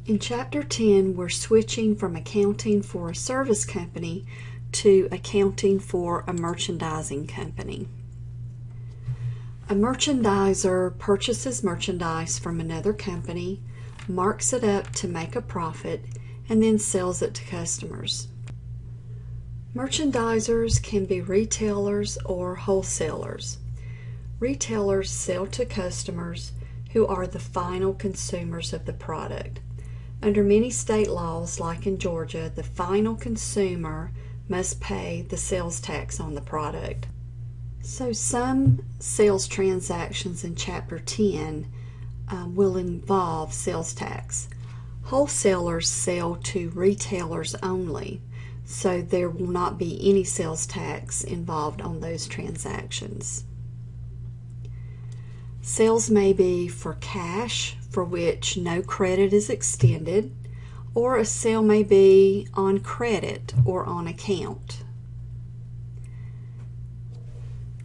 In Chapter 10, we're switching from accounting for a service company to accounting for a merchandising company. A merchandiser purchases merchandise from another company, marks it up to make a profit, and then sells it to customers. Merchandisers can be retailers or wholesalers. Retailers sell to customers who are the final consumers of the product. Under many state laws, like in Georgia, the final consumer must pay the sales tax on the product. So some sales transactions in Chapter 10 will involve sales tax. Wholesalers sell to retailers only, so there will not be any sales tax involved on those transactions. Sales may be for cash, for which no credit is extended, or a sale may be on credit or on account.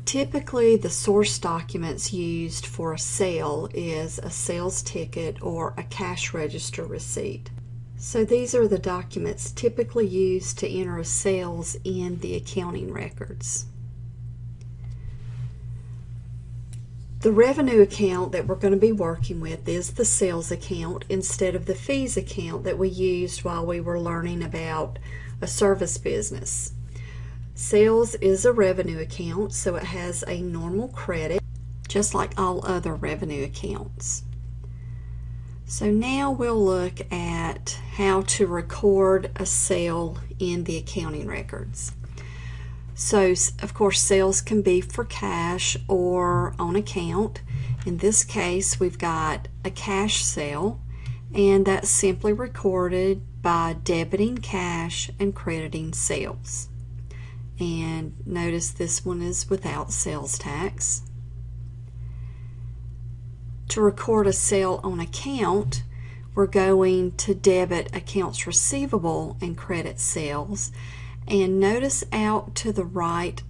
Typically, the source documents used for a sale is a sales ticket or a cash register receipt. So these are the documents typically used to enter sales in the accounting records. The revenue account that we're going to be working with is the sales account instead of the fees account that we used while we were learning about a service business. Sales is a revenue account, so it has a normal credit, just like all other revenue accounts. So now we'll look at how to record a sale in the accounting records. So, of course, sales can be for cash or on account. In this case, we've got a cash sale, and that's simply recorded by debiting cash and crediting sales. And notice this one is without sales tax. To record a sale on account, we're going to debit accounts receivable and credit sales. And notice out to the right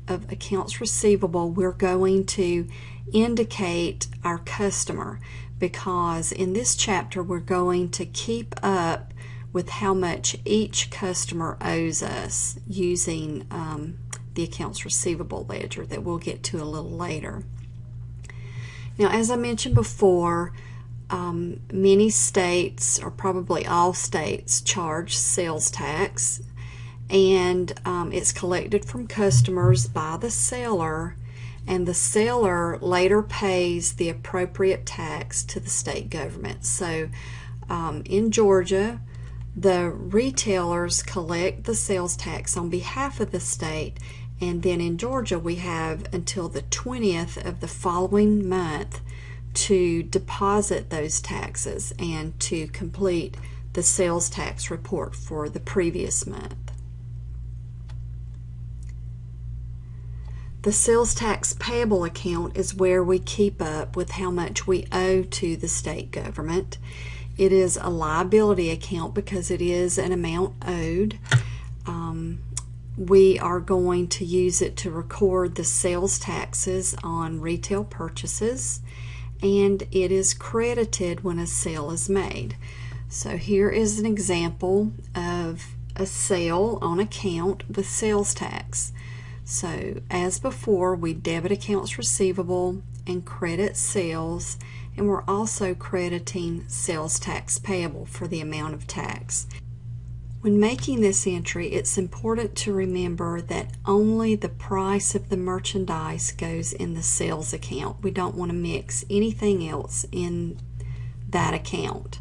of accounts receivable, we're going to indicate our customer, because in this chapter we're going to keep up with how much each customer owes us using the accounts receivable ledger that we'll get to a little later. Now, as I mentioned before, many states, or probably all states, charge sales tax, and it's collected from customers by the seller, and the seller later pays the appropriate tax to the state government. So in Georgia, the retailers collect the sales tax on behalf of the state, and then in Georgia we have until the 20th of the following month to deposit those taxes and to complete the sales tax report for the previous month. The sales tax payable account is where we keep up with how much we owe to the state government. It is a liability account because it is an amount owed. We are going to use it to record the sales taxes on retail purchases, and it is credited when a sale is made. So here is an example of a sale on account with sales tax. So as before, we debit accounts receivable and credit sales, and we're also crediting sales tax payable for the amount of tax. When making this entry, it's important to remember that only the price of the merchandise goes in the sales account. We don't want to mix anything else in that account.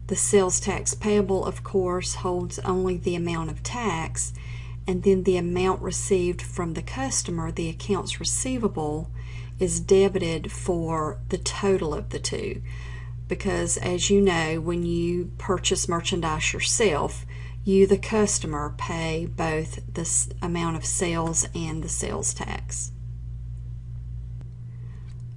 The sales tax payable, of course, holds only the amount of tax, and then the amount received from the customer, the accounts receivable, is debited for the total of the two. Because as you know, when you purchase merchandise yourself, you, the customer, pay both the amount of sales and the sales tax.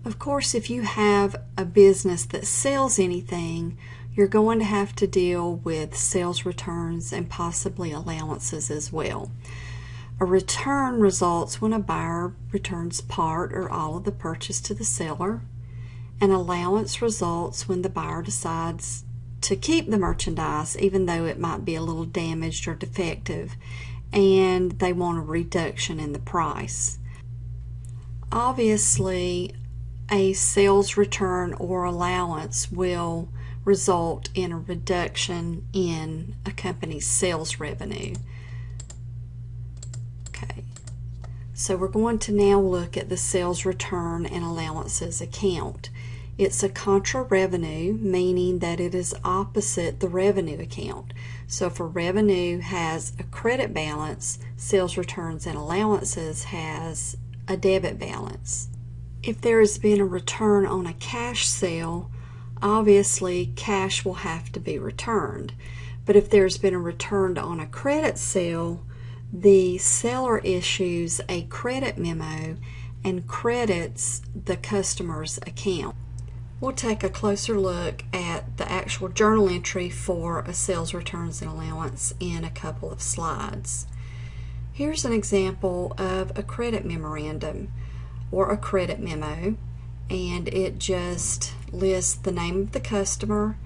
Of course, if you have a business that sells anything, you're going to have to deal with sales returns and possibly allowances as well. A return results when a buyer returns part or all of the purchase to the seller. An allowance results when the buyer decides to keep the merchandise even though it might be a little damaged or defective, and they want a reduction in the price. Obviously, a sales return or allowance will result in a reduction in a company's sales revenue. Okay, so we're going to now look at the sales return and allowances account. It's a contra revenue, meaning that it is opposite the revenue account. So if a revenue has a credit balance, sales returns and allowances has a debit balance. If there has been a return on a cash sale, obviously cash will have to be returned. But if there's been a return on a credit sale, the seller issues a credit memo and credits the customer's account. We'll take a closer look at the actual journal entry for a sales returns and allowance in a couple of slides. Here's an example of a credit memorandum or a credit memo, and it just lists the name of the customer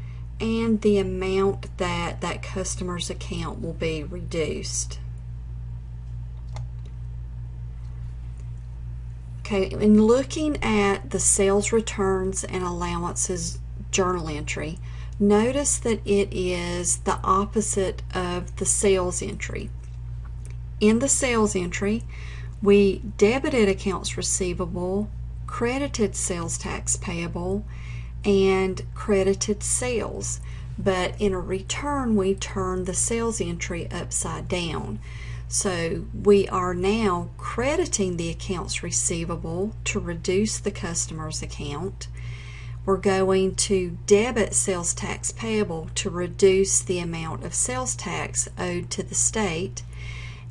and the amount that that customer's account will be reduced. Okay, in looking at the sales returns and allowances journal entry, notice that it is the opposite of the sales entry. In the sales entry, we debited accounts receivable, credited sales tax payable, and credited sales. But in a return, we turn the sales entry upside down. So we are now crediting the accounts receivable to reduce the customer's account. We're going to debit sales tax payable to reduce the amount of sales tax owed to the state.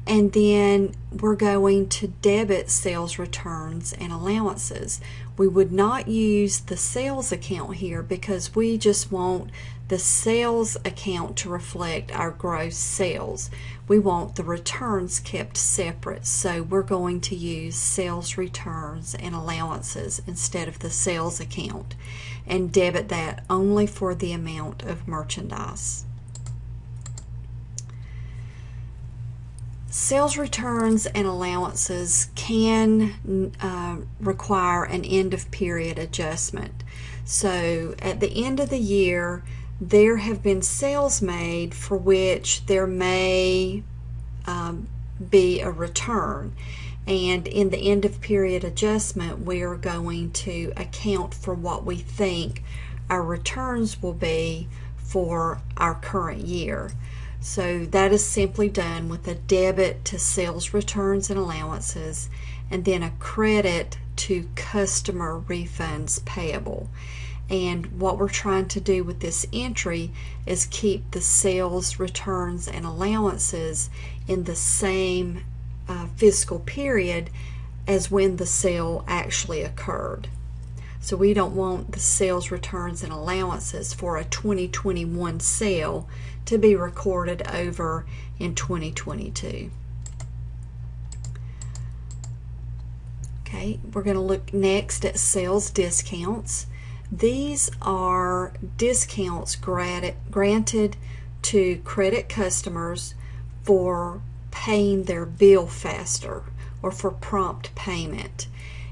And then we're going to debit sales returns and allowances. We would not use the sales account here because we just want the sales account to reflect our gross sales. We want the returns kept separate, so we're going to use sales returns and allowances instead of the sales account and debit that only for the amount of merchandise. Sales returns and allowances can require an end of period adjustment. So at the end of the year, there have been sales made for which there may be a return. And in the end of period adjustment, we are going to account for what we think our returns will be for our current year. So that is simply done with a debit to sales returns and allowances and then a credit to customer refunds payable. And what we're trying to do with this entry is keep the sales returns and allowances in the same fiscal period as when the sale actually occurred. So we don't want the sales returns and allowances for a 2021 sale to be recorded over in 2022. Okay, we're going to look next at sales discounts. These are discounts granted to credit customers for paying their bill faster or for prompt payment.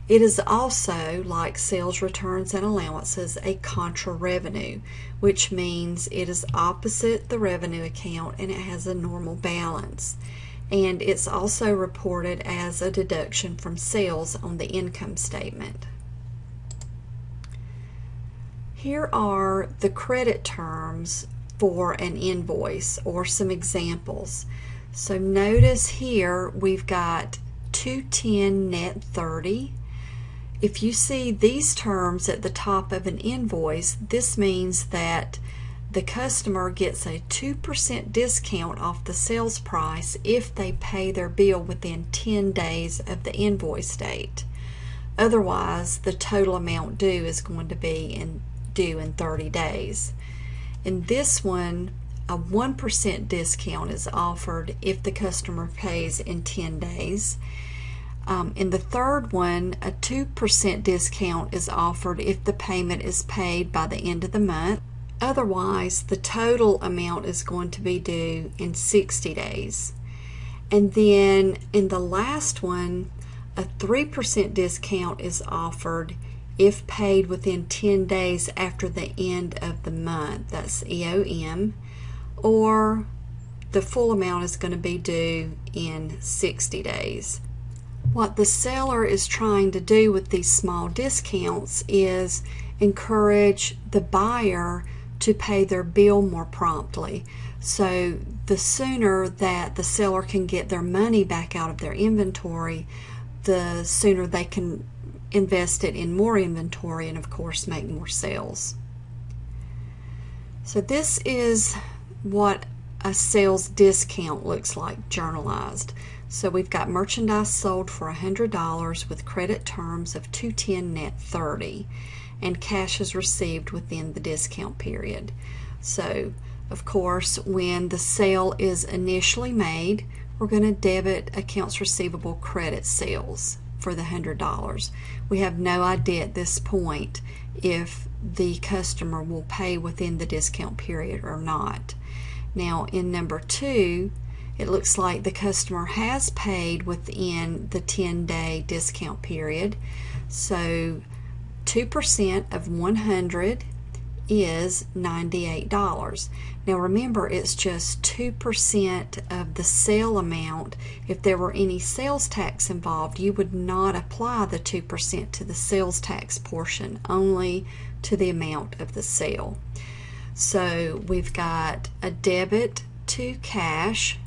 It is also, like sales returns and allowances, a contra revenue, which means it is opposite the revenue account and it has a normal balance. And it's also reported as a deduction from sales on the income statement. Here are the credit terms for an invoice or some examples. So notice here we've got 210 net 30. If you see these terms at the top of an invoice, this means that the customer gets a 2% discount off the sales price if they pay their bill within 10 days of the invoice date. Otherwise, the total amount due is going to be due in 30 days. In this one, a 1% discount is offered if the customer pays in 10 days. In the third one, a 2% discount is offered if the payment is paid by the end of the month. Otherwise, the total amount is going to be due in 60 days. And then in the last one, a 3% discount is offered if paid within 10 days after the end of the month. That's EOM. Or the full amount is going to be due in 60 days. What the seller is trying to do with these small discounts is encourage the buyer to pay their bill more promptly. So the sooner that the seller can get their money back out of their inventory, the sooner they can invest it in more inventory and of course make more sales. So this is what a sales discount looks like journalized. So we've got merchandise sold for $100 with credit terms of $210 net 30, and cash is received within the discount period. So of course, when the sale is initially made, we're going to debit accounts receivable credit sales for the $100. We have no idea at this point if the customer will pay within the discount period or not. Now in number 2, it looks like the customer has paid within the 10-day discount period. So 2% of 100 is $98. Now remember, it's just 2% of the sale amount. If there were any sales tax involved, you would not apply the 2% to the sales tax portion, only to the amount of the sale. So we've got a debit to cash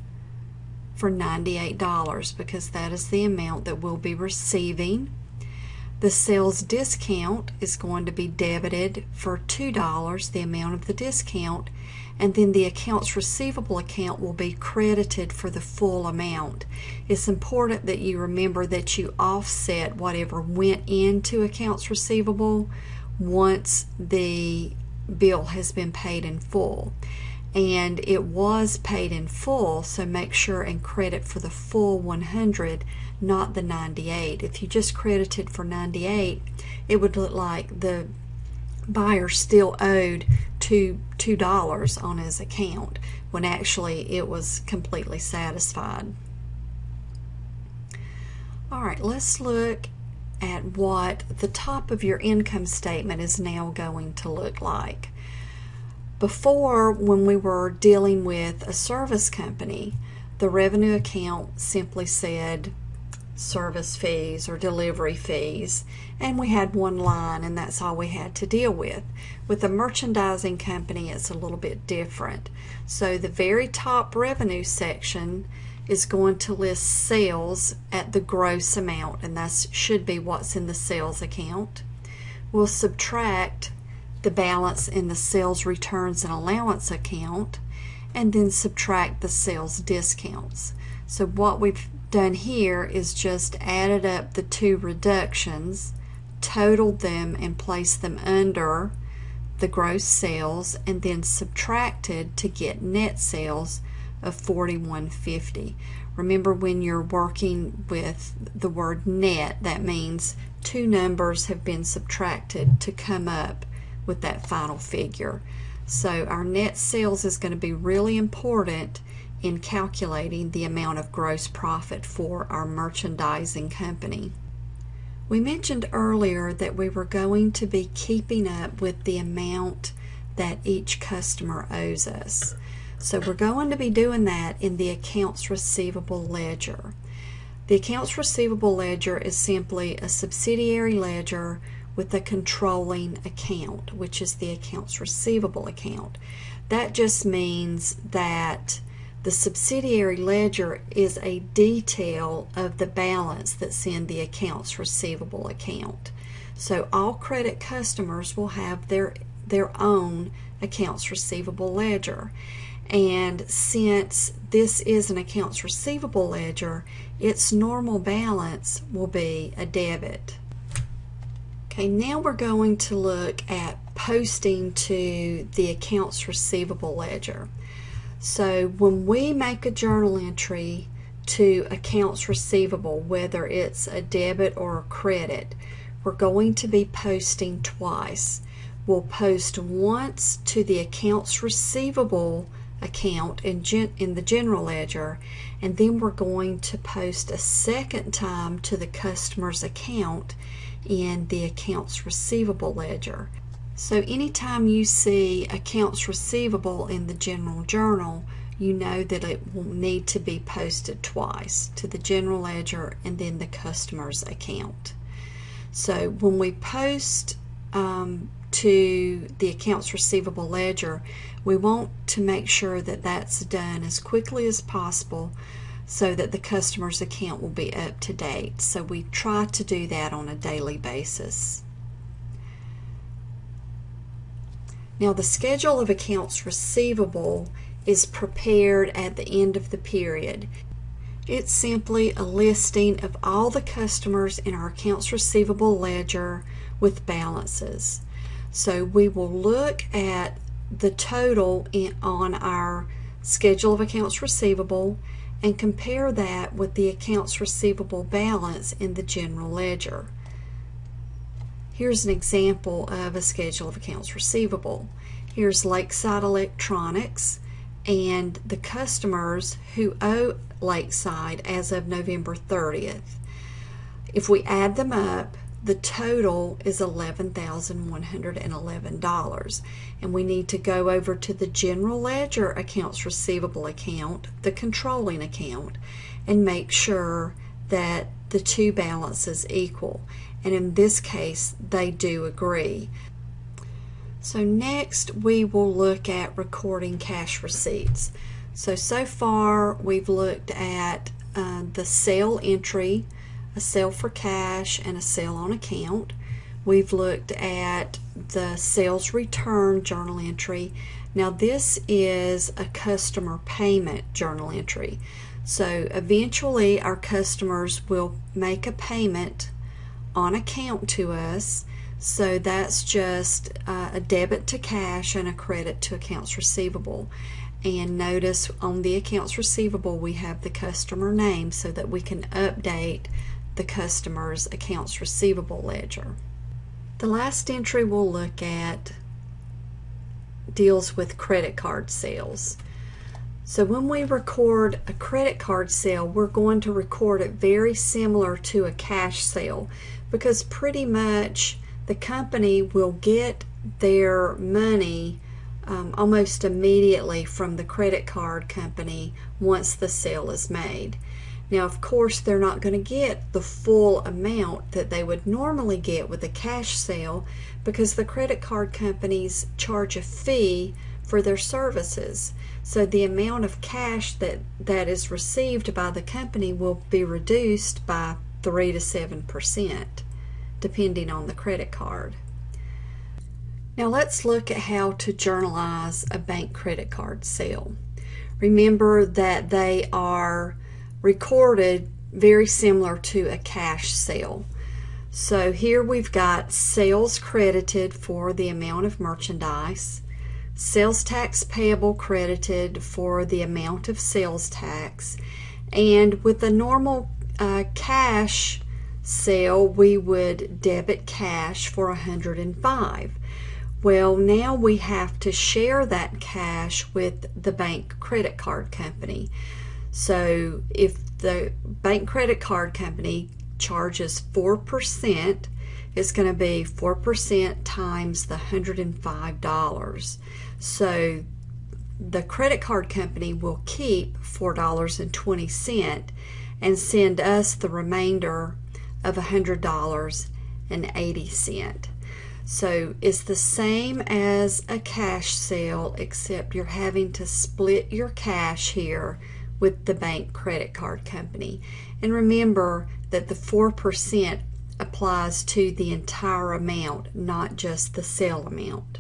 for $98 because that is the amount that we'll be receiving. The sales discount is going to be debited for $2, the amount of the discount, and then the accounts receivable account will be credited for the full amount. It's important that you remember that you offset whatever went into accounts receivable once the bill has been paid in full. And it was paid in full, so make sure and credit for the full 100, not the 98. If you just credited for 98, it would look like the buyer still owed $2 on his account when actually it was completely satisfied. All right, let's look at what the top of your income statement is now going to look like. Before, when we were dealing with a service company, the revenue account simply said service fees or delivery fees, and we had one line and that's all we had to deal with. With a merchandising company, it's a little bit different. So the very top revenue section is going to list sales at the gross amount, and that should be what's in the sales account. We'll subtract the balance in the sales returns and allowance account, and then subtract the sales discounts. So what we've done here is just added up the two reductions, totaled them and placed them under the gross sales, and then subtracted to get net sales of $41.50. Remember, when you're working with the word net, that means two numbers have been subtracted to come up with that final figure. So our net sales is going to be really important in calculating the amount of gross profit for our merchandising company. We mentioned earlier that we were going to be keeping up with the amount that each customer owes us. So we're going to be doing that in the accounts receivable ledger. The accounts receivable ledger is simply a subsidiary ledger with a controlling account, which is the accounts receivable account. That just means that the subsidiary ledger is a detail of the balance that's in the accounts receivable account. So all credit customers will have their own accounts receivable ledger. And since this is an accounts receivable ledger, its normal balance will be a debit. Okay, now we're going to look at posting to the accounts receivable ledger. So when we make a journal entry to accounts receivable, whether it's a debit or a credit, we're going to be posting twice. we'll post once to the accounts receivable account in the general ledger, and then we're going to post a second time to the customer's account in the accounts receivable ledger. So anytime you see accounts receivable in the general journal, you know that it will need to be posted twice, to the general ledger and then the customer's account. So when we post to the accounts receivable ledger, we want to make sure that that's done as quickly as possible so that the customer's account will be up to date. So we try to do that on a daily basis. Now, the schedule of accounts receivable is prepared at the end of the period. It's simply a listing of all the customers in our accounts receivable ledger with balances. So we will look at the total on our schedule of accounts receivable and compare that with the accounts receivable balance in the general ledger. Here's an example of a schedule of accounts receivable. Here's Lakeside Electronics and the customers who owe Lakeside as of November 30th. If we add them up, the total is $11,111, and we need to go over to the general ledger accounts receivable account, the controlling account, and make sure that the two balances equal, and in this case they do agree. So next we will look at recording cash receipts. So far we've looked at the sale entry, a sale for cash, and a sale on account. We've looked at the sales return journal entry. Now this is a customer payment journal entry. So eventually our customers will make a payment on account to us. So that's just a debit to cash and a credit to accounts receivable. And notice on the accounts receivable we have the customer name so that we can update the customer's accounts receivable ledger. The last entry we'll look at deals with credit card sales. So when we record a credit card sale, we're going to record it very similar to a cash sale, because pretty much the company will get their money almost immediately from the credit card company once the sale is made. Now, of course, they're not going to get the full amount that they would normally get with a cash sale, because the credit card companies charge a fee for their services. So the amount of cash that is received by the company will be reduced by 3 to 7%, depending on the credit card. Now let's look at how to journalize a bank credit card sale. Remember that they are recorded very similar to a cash sale. So here we've got sales credited for the amount of merchandise, sales tax payable credited for the amount of sales tax, and with a normal cash sale we would debit cash for $105. Well, now we have to share that cash with the bank credit card company. So if the bank credit card company charges 4%, it's going to be 4% times the $105. So the credit card company will keep $4.20 and send us the remainder of $100.80. So it's the same as a cash sale, except you're having to split your cash here with the bank credit card company. And remember that the 4% applies to the entire amount, not just the sale amount.